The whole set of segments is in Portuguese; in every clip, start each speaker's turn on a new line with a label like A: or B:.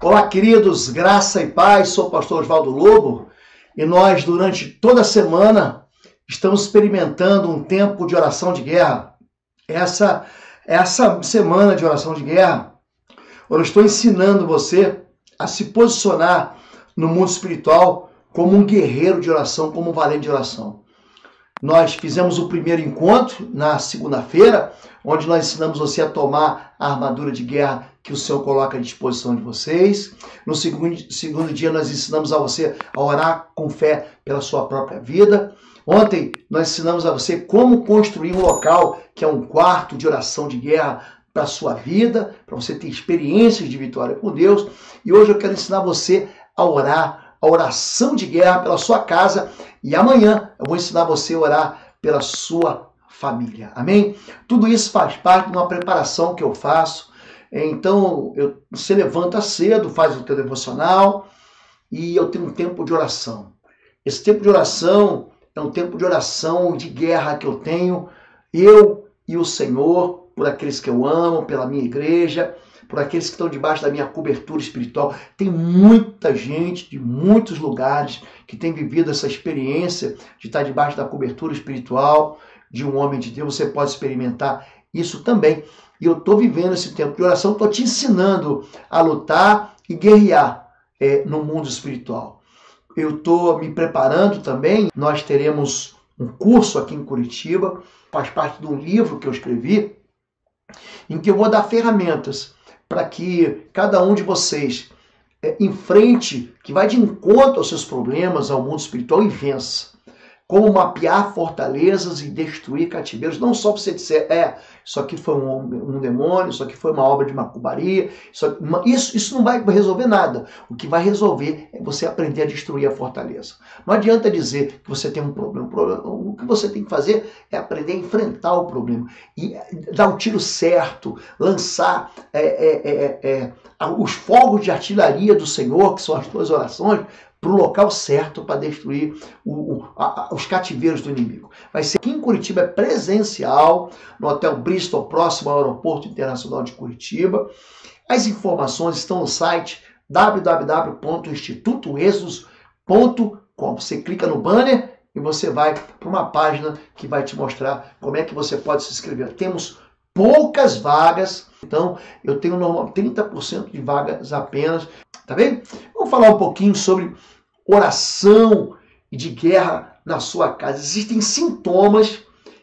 A: Olá, queridos, graça e paz, sou o pastor Oswaldo Lobo e nós, durante toda a semana, estamos experimentando um tempo de oração de guerra. Essa semana de oração de guerra, eu estou ensinando você a se posicionar no mundo espiritual como um guerreiro de oração, como um valente de oração. Nós fizemos o primeiro encontro na segunda-feira, onde nós ensinamos você a tomar a armadura de guerra que o Senhor coloca à disposição de vocês. No segundo dia, nós ensinamos a você a orar com fé pela sua própria vida. Ontem, nós ensinamos a você como construir um local que é um quarto de oração de guerra para a sua vida, para você ter experiências de vitória com Deus. E hoje eu quero ensinar você a orar, a oração de guerra pela sua casa. E amanhã eu vou ensinar você a orar pela sua família. Amém? Tudo isso faz parte de uma preparação que eu faço. Então, você levanta cedo, faz o teu devocional e eu tenho um tempo de oração. Esse tempo de oração é um tempo de oração, de guerra que eu tenho, eu e o Senhor, por aqueles que eu amo, pela minha igreja, por aqueles que estão debaixo da minha cobertura espiritual. Tem muita gente de muitos lugares que tem vivido essa experiência de estar debaixo da cobertura espiritual de um homem de Deus. Você pode experimentar isso também. E eu estou vivendo esse tempo de oração, estou te ensinando a lutar e guerrear no mundo espiritual. Eu estou me preparando também, nós teremos um curso aqui em Curitiba, faz parte de um livro que eu escrevi, em que eu vou dar ferramentas para que cada um de vocês enfrente, que vai de encontro aos seus problemas, ao mundo espiritual e vença. Como mapear fortalezas e destruir cativeiros. Não só para você dizer, isso aqui foi um demônio, isso aqui foi uma obra de macumbaria. Isso não vai resolver nada. O que vai resolver é você aprender a destruir a fortaleza. Não adianta dizer que você tem um problema. O que você tem que fazer é aprender a enfrentar o problema. E dar o tiro certo, lançar os fogos de artilharia do Senhor, que são as tuas orações, para o local certo para destruir os cativeiros do inimigo. Vai ser aqui em Curitiba, é presencial, no Hotel Bristol, próximo ao Aeroporto Internacional de Curitiba. As informações estão no site www.institutoexodus.com. Você clica no banner e você vai para uma página que vai te mostrar como é que você pode se inscrever. Temos poucas vagas, então eu tenho 30% de vagas apenas, tá bem? Vamos falar um pouquinho sobre oração e de guerra na sua casa. Existem sintomas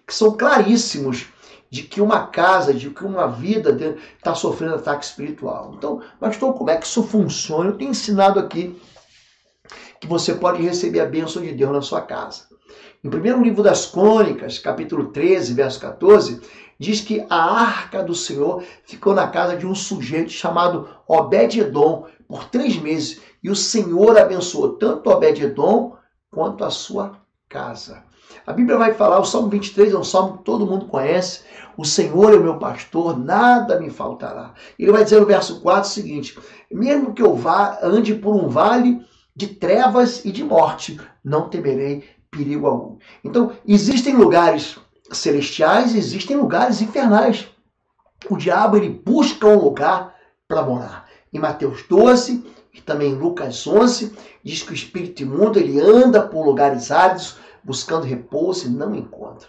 A: que são claríssimos de que uma casa, de que uma vida está sofrendo ataque espiritual. Então, pastor, como é que isso funciona? Eu tenho ensinado aqui que você pode receber a bênção de Deus na sua casa. No primeiro livro das Crônicas, capítulo 13, verso 14, diz que a arca do Senhor ficou na casa de um sujeito chamado Obed-Edom por 3 meses. E o Senhor abençoou tanto Obed-Edom quanto a sua casa. A Bíblia vai falar, o Salmo 23 é um salmo que todo mundo conhece. O Senhor é o meu pastor, nada me faltará. Ele vai dizer no verso 4 o seguinte: mesmo que eu ande por um vale de trevas e de morte, não temerei perigo algum. Então, existem lugares celestiais, existem lugares infernais. O diabo, ele busca um lugar para morar. Em Mateus 12, e também em Lucas 11, diz que o espírito imundo, ele anda por lugares áridos, buscando repouso e não encontra.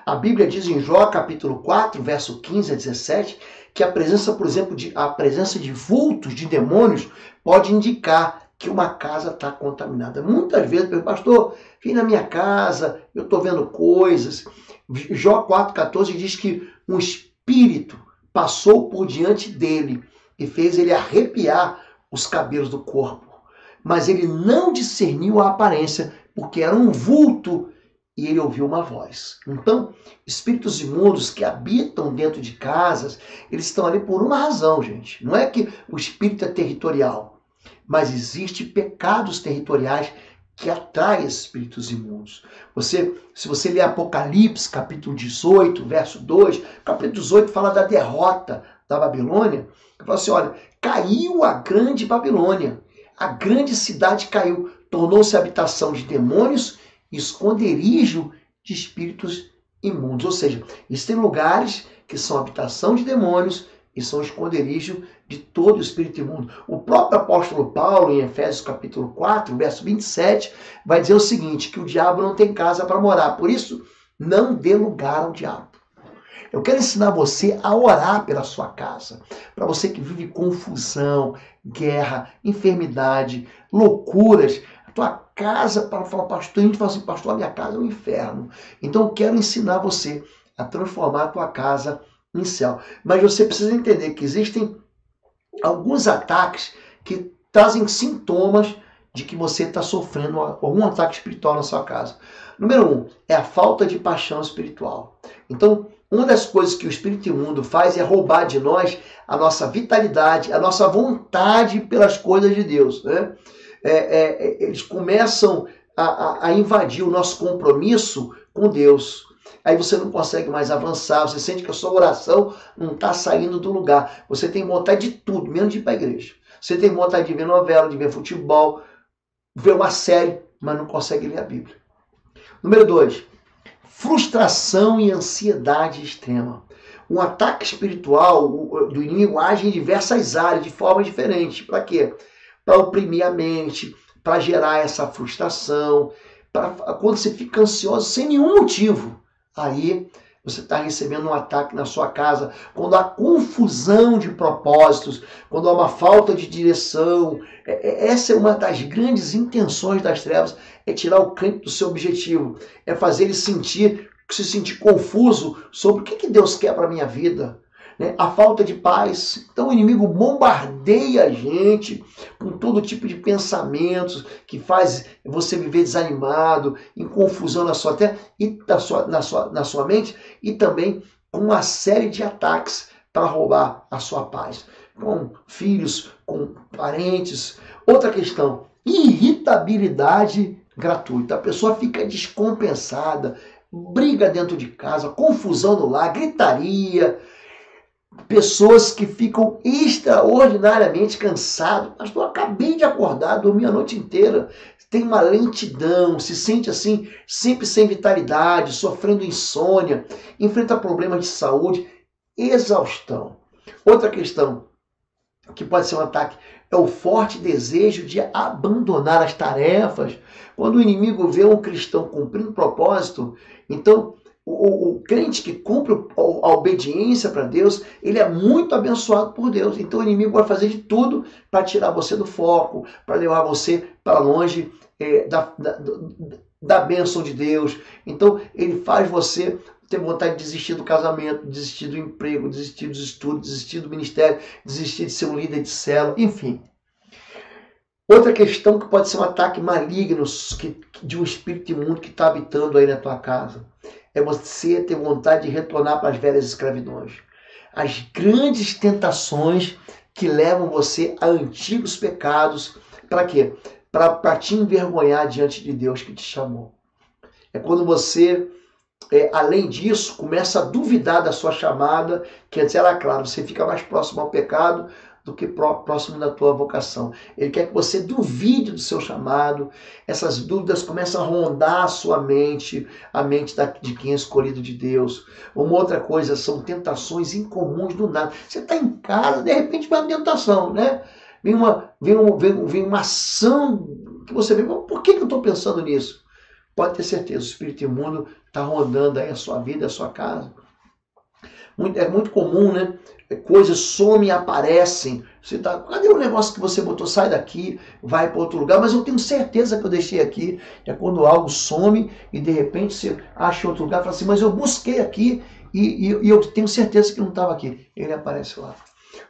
A: A Bíblia diz em Jó, capítulo 4, verso 15 a 17, que a presença, por exemplo, a presença de vultos, de demônios, pode indicar que uma casa está contaminada. Muitas vezes, pastor, vim na minha casa, eu estou vendo coisas. Jó 4,14 diz que um espírito passou por diante dele e fez ele arrepiar os cabelos do corpo. Mas ele não discerniu a aparência, porque era um vulto e ele ouviu uma voz. Então, espíritos imundos que habitam dentro de casas, eles estão ali por uma razão, gente. Não é que o espírito é territorial, mas existem pecados territoriais que atraem espíritos imundos. Se você ler Apocalipse, capítulo 18, verso 2, capítulo 18 fala da derrota da Babilônia. Fala assim, olha, caiu a grande Babilônia, a grande cidade caiu, tornou-se habitação de demônios e esconderijo de espíritos imundos. Ou seja, existem lugares que são habitação de demônios e são esconderijo de todo o espírito imundo. O próprio apóstolo Paulo, em Efésios capítulo 4, verso 27, vai dizer o seguinte, que o diabo não tem casa para morar, por isso não dê lugar ao diabo. Eu quero ensinar você a orar pela sua casa, para você que vive confusão, guerra, enfermidade, loucuras. A tua casa, para falar, pastor, a gente fala assim, pastor, a minha casa é um inferno. Então eu quero ensinar você a transformar a tua casa em céu. Mas você precisa entender que existem alguns ataques que trazem sintomas de que você está sofrendo algum ataque espiritual na sua casa. Número 1 é a falta de paixão espiritual. Então, uma das coisas que o espírito imundo faz é roubar de nós a nossa vitalidade, a nossa vontade pelas coisas de Deus, né? Eles começam a invadir o nosso compromisso com Deus. Aí você não consegue mais avançar, você sente que a sua oração não está saindo do lugar. Você tem vontade de tudo, menos de ir para a igreja. Você tem vontade de ver novela, de ver futebol, ver uma série, mas não consegue ler a Bíblia. Número 2, frustração e ansiedade extrema. Um ataque espiritual do inimigo age em diversas áreas, de forma diferente. Para quê? Para oprimir a mente, para gerar essa frustração, quando você fica ansioso sem nenhum motivo. Aí você está recebendo um ataque na sua casa, quando há confusão de propósitos, quando há uma falta de direção. Essa é uma das grandes intenções das trevas, é tirar o crente do seu objetivo, é fazer ele se sentir confuso sobre o que Deus quer para a minha vida. Né? A falta de paz. Então o inimigo bombardeia a gente com todo tipo de pensamentos que faz você viver desanimado, em confusão na sua terra e na sua mente, e também com uma série de ataques para roubar a sua paz. Com filhos, com parentes. Outra questão, irritabilidade gratuita. A pessoa fica descompensada, briga dentro de casa, confusão no lar, gritaria. Pessoas que ficam extraordinariamente cansadas. Pastor, acabei de acordar, dormi a noite inteira. Tem uma lentidão, se sente assim, sempre sem vitalidade, sofrendo insônia, enfrenta problemas de saúde, exaustão. Outra questão que pode ser um ataque é o forte desejo de abandonar as tarefas. Quando o inimigo vê um cristão cumprindo propósito, então o crente que cumpre a obediência para Deus, ele é muito abençoado por Deus. Então o inimigo vai fazer de tudo para tirar você do foco, para levar você para longe da bênção de Deus. Então ele faz você ter vontade de desistir do casamento, desistir do emprego, desistir dos estudos, desistir do ministério, desistir de ser um líder de célula, enfim. Outra questão que pode ser um ataque maligno de um espírito imundo que está habitando aí na tua casa é você ter vontade de retornar para as velhas escravidões. As grandes tentações que levam você a antigos pecados. Para quê? Para te envergonhar diante de Deus que te chamou. É quando você, além disso, começa a duvidar da sua chamada, que antes era claro, você fica mais próximo ao pecado do que próximo da tua vocação. Ele quer que você duvide do seu chamado. Essas dúvidas começam a rondar a sua mente, a mente de quem é escolhido de Deus. Uma outra coisa, são tentações incomuns do nada. Você está em casa, de repente vem uma tentação, né? Vem uma ação que você vê, por que eu estou pensando nisso? Pode ter certeza, o espírito imundo está rondando aí a sua vida, a sua casa. É muito comum, né? Coisas somem e aparecem. Você tá, cadê o negócio que você botou? Sai daqui, vai para outro lugar, mas eu tenho certeza que eu deixei aqui. É quando algo some e de repente você acha outro lugar e fala assim, mas eu busquei aqui e eu tenho certeza que não estava aqui. Ele aparece lá.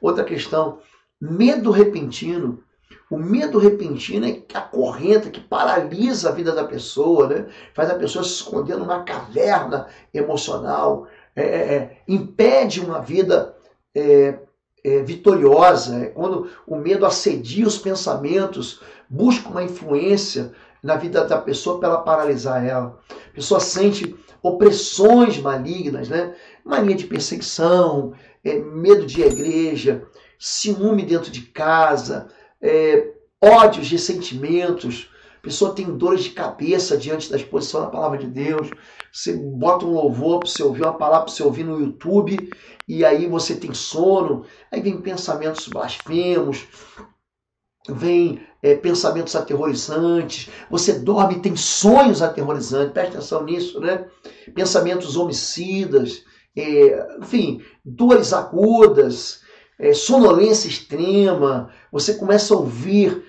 A: Outra questão, medo repentino. O medo repentino é que acorrenta, que paralisa a vida da pessoa, né? Faz a pessoa se esconder numa caverna emocional, impede uma vida vitoriosa. Quando o medo assedia os pensamentos, busca uma influência na vida da pessoa para ela paralisar ela. A pessoa sente opressões malignas, né? Mania de perseguição, medo de ir à igreja, ciúme dentro de casa, ódios, ressentimentos, A pessoa tem dores de cabeça diante da exposição da palavra de Deus. Você bota um louvor para você ouvir, uma palavra para você ouvir no YouTube, e aí você tem sono. Aí vem pensamentos blasfemos, vem pensamentos aterrorizantes. Você dorme e tem sonhos aterrorizantes. Presta atenção nisso, né? Pensamentos homicidas, enfim, dores agudas, sonolência extrema. Você começa a ouvir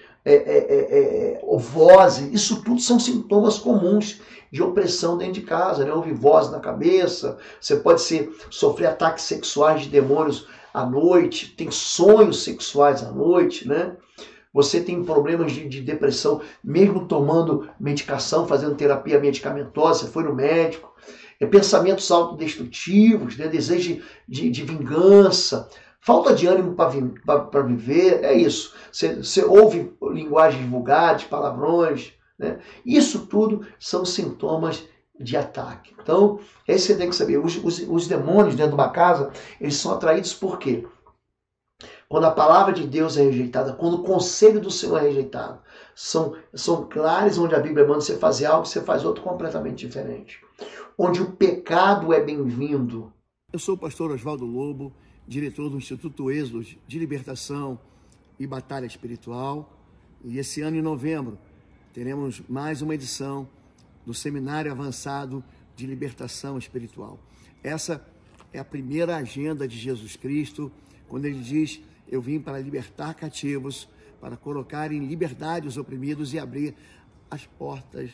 A: vozes. Isso tudo são sintomas comuns de opressão dentro de casa, né? Ouvir vozes na cabeça. Você pode sofrer ataques sexuais de demônios à noite, tem sonhos sexuais à noite, né? Você tem problemas de depressão, mesmo tomando medicação, fazendo terapia medicamentosa, você foi no médico. Pensamentos autodestrutivos, né? Desejo de vingança, falta de ânimo para viver, é isso. Você ouve linguagens vulgares, palavrões, né? Isso tudo são sintomas de ataque. Então, esse você tem que saber. Os demônios dentro de uma casa, eles são atraídos por quê? Quando a palavra de Deus é rejeitada, quando o conselho do Senhor é rejeitado. São lares onde a Bíblia manda você fazer algo, você faz outro completamente diferente. Onde o pecado é bem-vindo.
B: Eu sou o pastor Osvaldo Lobo, diretor do Instituto Êxodo de Libertação e Batalha Espiritual. E esse ano, em novembro, teremos mais uma edição do Seminário Avançado de Libertação Espiritual. Essa é a primeira agenda de Jesus Cristo, quando ele diz: eu vim para libertar cativos, para colocar em liberdade os oprimidos e abrir as portas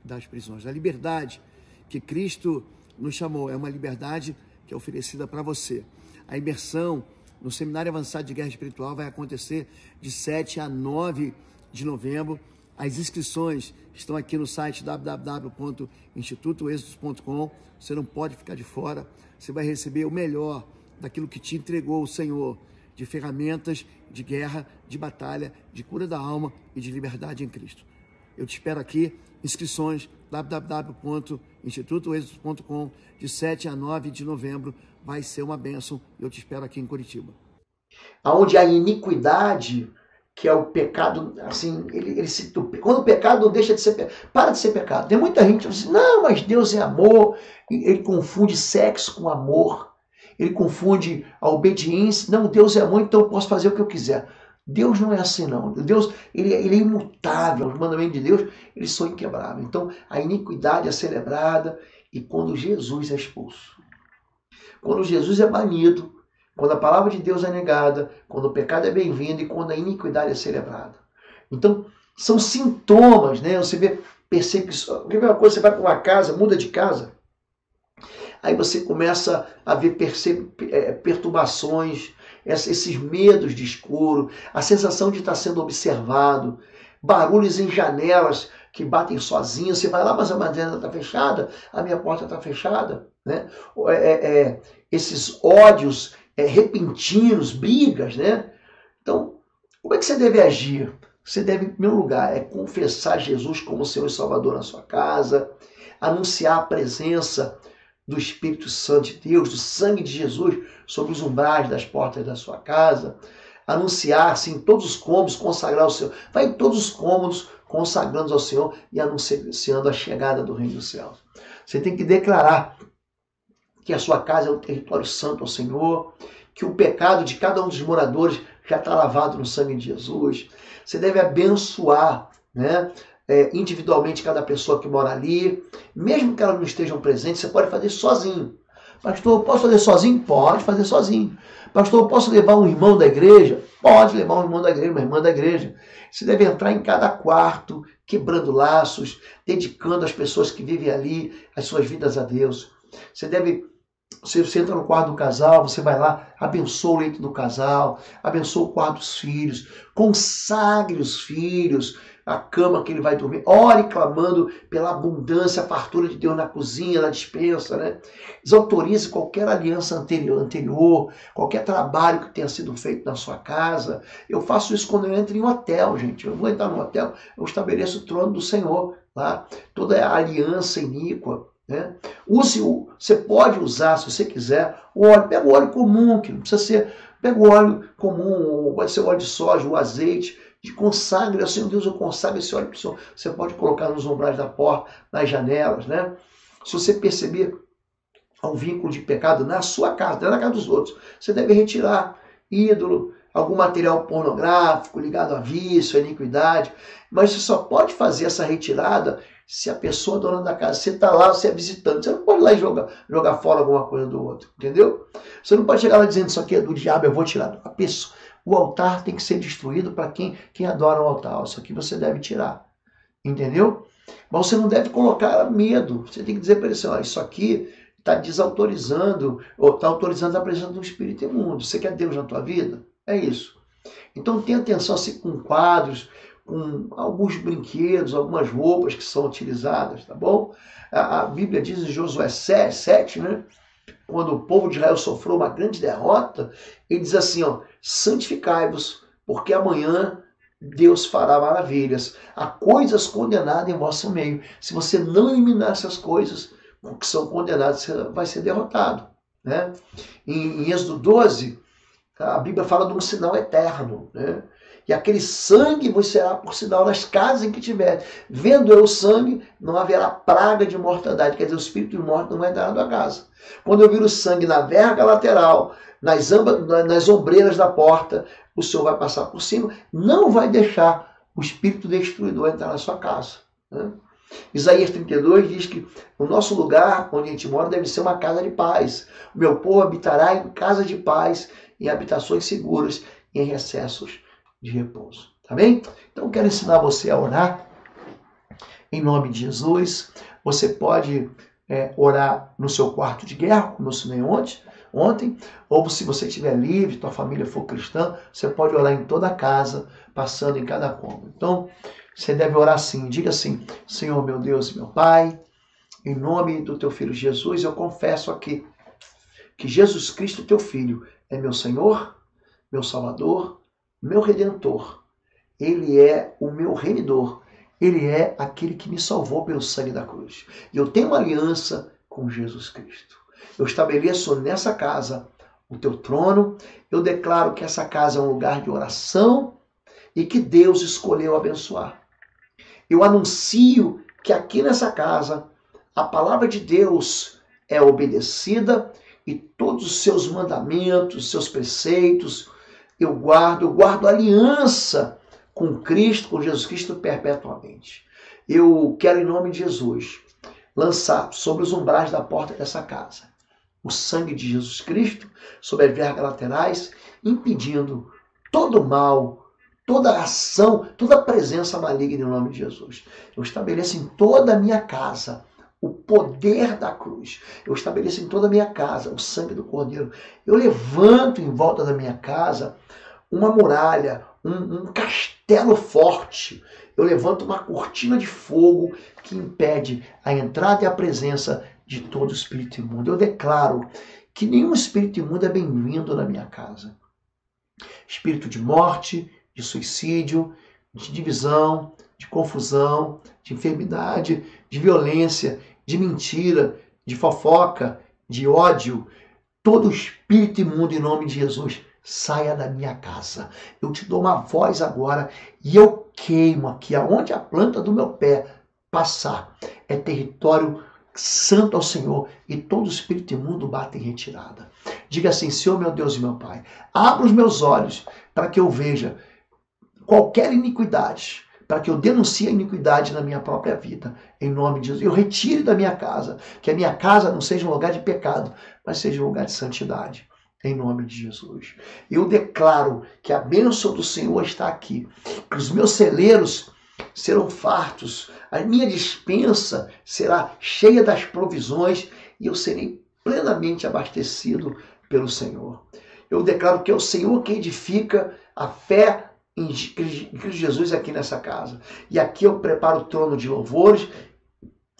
B: das prisões. A liberdade que Cristo nos chamou é uma liberdade que é oferecida para você. A imersão no Seminário Avançado de Guerra Espiritual vai acontecer de 7 a 9 de novembro. As inscrições estão aqui no site www.institutoexodos.com. Você não pode ficar de fora. Você vai receber o melhor daquilo que te entregou o Senhor, de ferramentas de guerra, de batalha, de cura da alma e de liberdade em Cristo. Eu te espero aqui. Inscrições www.institutoexodos.com, de 7 a 9 de novembro. Vai ser uma bênção e eu te espero aqui em Curitiba.
A: Onde a iniquidade, que é o pecado, assim, quando o pecado deixa de ser, para de ser pecado. Tem muita gente que diz: não, mas Deus é amor. Ele confunde sexo com amor. Ele confunde a obediência. Não, Deus é amor, então eu posso fazer o que eu quiser. Deus não é assim, não. Deus, ele é imutável. Os mandamentos de Deus, eles são inquebráveis. Então, a iniquidade é celebrada e quando Jesus é expulso. Quando Jesus é banido, quando a palavra de Deus é negada, quando o pecado é bem-vindo e quando a iniquidade é celebrada. Então, são sintomas, né? Você vê perseguição. A primeira coisa, você vai para uma casa, muda de casa, aí você começa a ver perturbações, esses medos de escuro, a sensação de estar sendo observado, barulhos em janelas que batem sozinhos. Você vai lá, mas a janela está fechada, a minha porta está fechada, né? Esses ódios repentinos, brigas, né? Então, como é que você deve agir? Você deve, em primeiro lugar, confessar Jesus como Senhor e Salvador na sua casa, anunciar a presença do Espírito Santo de Deus, do sangue de Jesus sobre os umbrais das portas da sua casa, anunciar, assim, em todos os cômodos, consagrar ao Senhor. Vai em todos os cômodos, consagrando ao Senhor e anunciando a chegada do Reino dos Céus. Você tem que declarar que a sua casa é um território santo ao Senhor, que o pecado de cada um dos moradores já está lavado no sangue de Jesus. Você deve abençoar, né? Individualmente cada pessoa que mora ali, mesmo que elas não estejam presentes, você pode fazer sozinho. Pastor, eu posso fazer sozinho? Pode fazer sozinho. Pastor, eu posso levar um irmão da igreja? Pode levar um irmão da igreja, uma irmã da igreja. Você deve entrar em cada quarto, quebrando laços, dedicando as pessoas que vivem ali as suas vidas a Deus. Você entra no quarto do casal, você vai lá, abençoa o leito do casal, abençoa o quarto dos filhos, consagre os filhos, a cama que ele vai dormir. Ore clamando pela abundância, a fartura de Deus na cozinha, na despensa, né? Desautorize qualquer aliança anterior, qualquer trabalho que tenha sido feito na sua casa. Eu faço isso quando eu entro em hotel, gente. Eu vou entrar no hotel, eu estabeleço o trono do Senhor lá. Toda a aliança iníqua, né? Você pode usar, se você quiser, o óleo. Pega o óleo comum, que não precisa ser. Pega o óleo comum, ou pode ser o óleo de soja, o azeite, de consagre ao Senhor. Deus, eu consagro esse óleo para o Senhor. Você pode colocar nos umbrais da porta, nas janelas, né? Se você perceber um vínculo de pecado na sua casa, não é na casa dos outros, você deve retirar ídolo, algum material pornográfico ligado a vício, a iniquidade. Mas você só pode fazer essa retirada se a pessoa dona da casa, você está lá, você é visitante. Você não pode ir lá e jogar fora alguma coisa do outro, entendeu? Você não pode chegar lá dizendo, isso aqui é do diabo, eu vou tirar. A pessoa, o altar tem que ser destruído para quem adora o altar. Isso aqui você deve tirar, entendeu? Mas você não deve colocar medo. Você tem que dizer para ele assim, ó, isso aqui está desautorizando, ou está autorizando a presença do espírito imundo. Você quer Deus na tua vida? É isso. Então tenha atenção assim, com quadros, com alguns brinquedos, algumas roupas que são utilizadas, tá bom? A Bíblia diz em Josué 7, né? Quando o povo de Israel sofreu uma grande derrota, ele diz assim, ó, santificai-vos, porque amanhã Deus fará maravilhas. Há coisas condenadas em vosso meio. Se você não eliminar essas coisas que são condenadas, você vai ser derrotado, né? Em Êxodo 12, a Bíblia fala de um sinal eterno, né? E aquele sangue vos será por sinal nas casas em que tiver. Vendo eu o sangue, não haverá praga de mortandade. Quer dizer, o espírito de morte não vai entrar na tua casa. Quando eu vir o sangue na verga lateral, nas ombreiras da porta, o Senhor vai passar por cima, não vai deixar o espírito destruidor entrar na sua casa, né? Isaías 32 diz que o nosso lugar onde a gente mora deve ser uma casa de paz. O meu povo habitará em casa de paz, em habitações seguras, em recessos de repouso. Tá bem? Então eu quero ensinar você a orar em nome de Jesus. Você pode orar no seu quarto de guerra, como eu ensinei ontem, ou se você estiver livre, tua família for cristã, você pode orar em toda a casa, passando em cada cômodo. Então, você deve orar assim, diga assim, Senhor meu Deus e meu Pai, em nome do teu Filho Jesus, eu confesso aqui que Jesus Cristo, teu Filho, é meu Senhor, meu Salvador, meu Redentor. Ele é o meu remidor. Ele é aquele que me salvou pelo sangue da cruz. E eu tenho uma aliança com Jesus Cristo. Eu estabeleço nessa casa o teu trono. Eu declaro que essa casa é um lugar de oração e que Deus escolheu abençoar. Eu anuncio que aqui nessa casa a palavra de Deus é obedecida e todos os seus mandamentos, seus preceitos, eu guardo aliança com Cristo, com Jesus Cristo perpetuamente. Eu quero, em nome de Jesus, lançar sobre os umbrais da porta dessa casa o sangue de Jesus Cristo sobre as vergas laterais, impedindo todo mal, toda ação, toda presença maligna em nome de Jesus. Eu estabeleço em toda a minha casa o poder da cruz. Eu estabeleço em toda a minha casa o sangue do Cordeiro. Eu levanto em volta da minha casa uma muralha, um castelo forte. Eu levanto uma cortina de fogo que impede a entrada e a presença de todo espírito imundo. Eu declaro que nenhum espírito imundo é bem-vindo na minha casa. Espírito de morte, de suicídio, de divisão, de confusão, de enfermidade, de violência, de mentira, de fofoca, de ódio. Todo espírito imundo em nome de Jesus, saia da minha casa. Eu te dou uma voz agora e eu queimo aqui, aonde a planta do meu pé passar. É território santo ao Senhor e todo espírito imundo bate em retirada. Diga assim, Senhor meu Deus e meu Pai, abra os meus olhos para que eu veja qualquer iniquidade, para que eu denuncie a iniquidade na minha própria vida, em nome de Jesus. Eu retire da minha casa, que a minha casa não seja um lugar de pecado, mas seja um lugar de santidade, em nome de Jesus. Eu declaro que a bênção do Senhor está aqui, que os meus celeiros serão fartos, a minha despensa será cheia das provisões e eu serei plenamente abastecido pelo Senhor. Eu declaro que é o Senhor que edifica a fé em Cristo Jesus aqui nessa casa. E aqui eu preparo o trono de louvores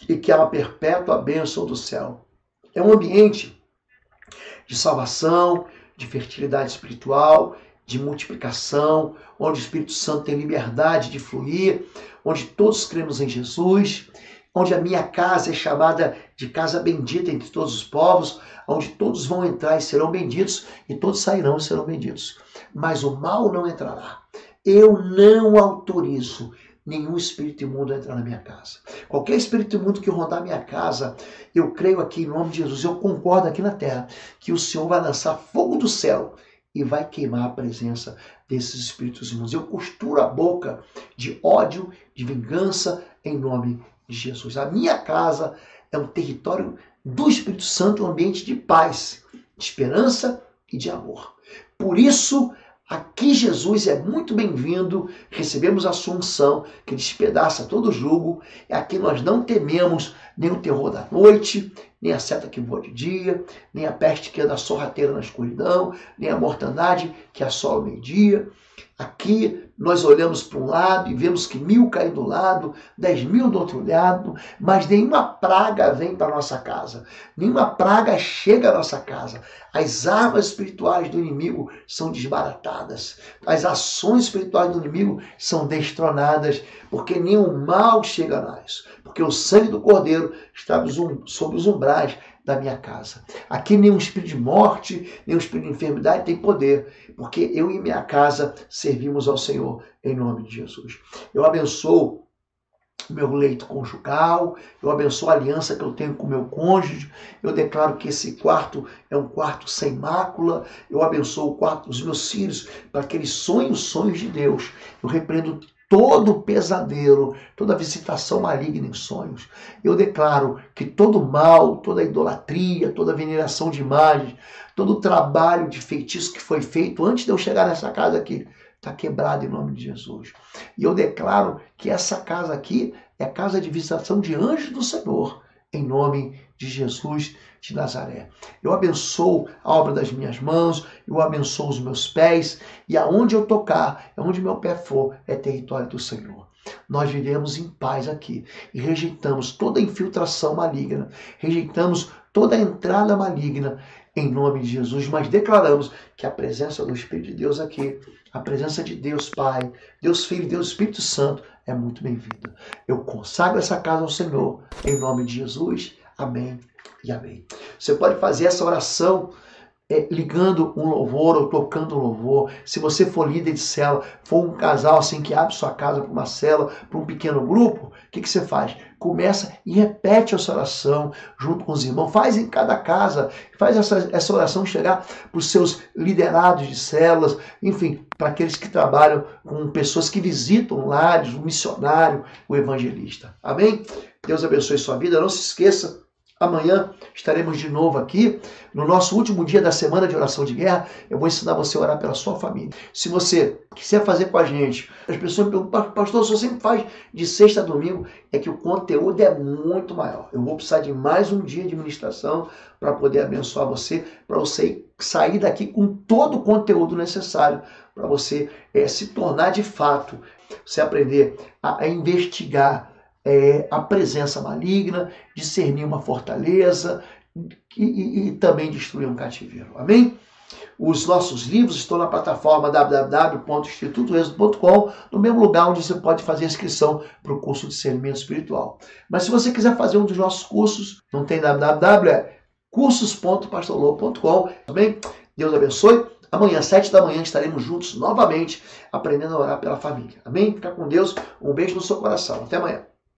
A: e que há uma perpétua bênção do céu. É um ambiente de salvação, de fertilidade espiritual, de multiplicação, onde o Espírito Santo tem liberdade de fluir, onde todos cremos em Jesus, onde a minha casa é chamada de casa bendita entre todos os povos, onde todos vão entrar e serão benditos, e todos sairão e serão benditos. Mas o mal não entrará. eu não autorizo nenhum espírito imundo a entrar na minha casa. Qualquer espírito imundo que rondar minha casa, eu creio aqui em nome de Jesus, eu concordo aqui na terra, que o Senhor vai lançar fogo do céu e vai queimar a presença desses espíritos imundos. Eu costuro a boca de ódio, de vingança, em nome de Jesus. A minha casa é um território do Espírito Santo, um ambiente de paz, de esperança e de amor. Por isso, aqui Jesus é muito bem-vindo, recebemos a sua unção, que despedaça todo jugo, e aqui nós não tememos nem o terror da noite, nem a seta que voa de dia, nem a peste que anda sorrateira na escuridão, nem a mortandade que assola o meio-dia. Aqui nós olhamos para um lado e vemos que 1000 caem do lado, 10.000 do outro lado, mas nenhuma praga vem para a nossa casa, nenhuma praga chega à nossa casa. As armas espirituais do inimigo são desbaratadas, as ações espirituais do inimigo são destronadas, porque nenhum mal chega a nós, porque o sangue do Cordeiro está sobre os umbrais da minha casa. Aqui nenhum espírito de morte, nenhum espírito de enfermidade tem poder, porque eu e minha casa servimos ao Senhor em nome de Jesus. Eu abençoo o meu leito conjugal, eu abençoo a aliança que eu tenho com o meu cônjuge, eu declaro que esse quarto é um quarto sem mácula, eu abençoo o quarto dos meus filhos para que eles sonhem os sonhos de Deus. Eu repreendo todo pesadelo, toda visitação maligna em sonhos. Eu declaro que todo mal, toda idolatria, toda veneração de imagens, todo trabalho de feitiço que foi feito antes de eu chegar nessa casa aqui, está quebrado em nome de Jesus. E eu declaro que essa casa aqui é a casa de visitação de anjos do Senhor, em nome de Jesus de Nazaré. Eu abençoo a obra das minhas mãos, eu abençoo os meus pés, e aonde eu tocar, aonde meu pé for, é território do Senhor. Nós vivemos em paz aqui e rejeitamos toda infiltração maligna, rejeitamos toda entrada maligna em nome de Jesus, mas declaramos que a presença do Espírito de Deus aqui, a presença de Deus Pai, Deus Filho e Deus Espírito Santo é muito bem-vinda. Eu consagro essa casa ao Senhor, em nome de Jesus. Amém e amém. Você pode fazer essa oração ligando um louvor ou tocando um louvor. Se você for líder de célula, for um casal assim que abre sua casa para uma célula, para um pequeno grupo, o que você faz? Começa e repete essa oração junto com os irmãos. Faz em cada casa, faz essa oração chegar para os seus liderados de células, enfim, para aqueles que trabalham com pessoas que visitam lares, o missionário, o evangelista. Amém? Deus abençoe sua vida. Não se esqueça, amanhã estaremos de novo aqui, no nosso último dia da semana de oração de guerra. Eu vou ensinar você a orar pela sua família. Se você quiser fazer com a gente, as pessoas me perguntam, pastor, você sempre faz de sexta a domingo, é que o conteúdo é muito maior. Eu vou precisar de mais um dia de ministração para poder abençoar você, para você sair daqui com todo o conteúdo necessário para você se tornar de fato, você aprender a investigar a presença maligna, discernir uma fortaleza e também destruir um cativeiro. Amém? Os nossos livros estão na plataforma www.institutoexodo.com, no mesmo lugar onde você pode fazer a inscrição para o curso de discernimento espiritual. Mas se você quiser fazer um dos nossos cursos, não tem www, é cursos.pastorlobo.com. Amém? Deus abençoe. Amanhã, às 7 da manhã, estaremos juntos novamente, aprendendo a orar pela família. Amém? Fica com Deus. Um beijo no seu coração. Até amanhã.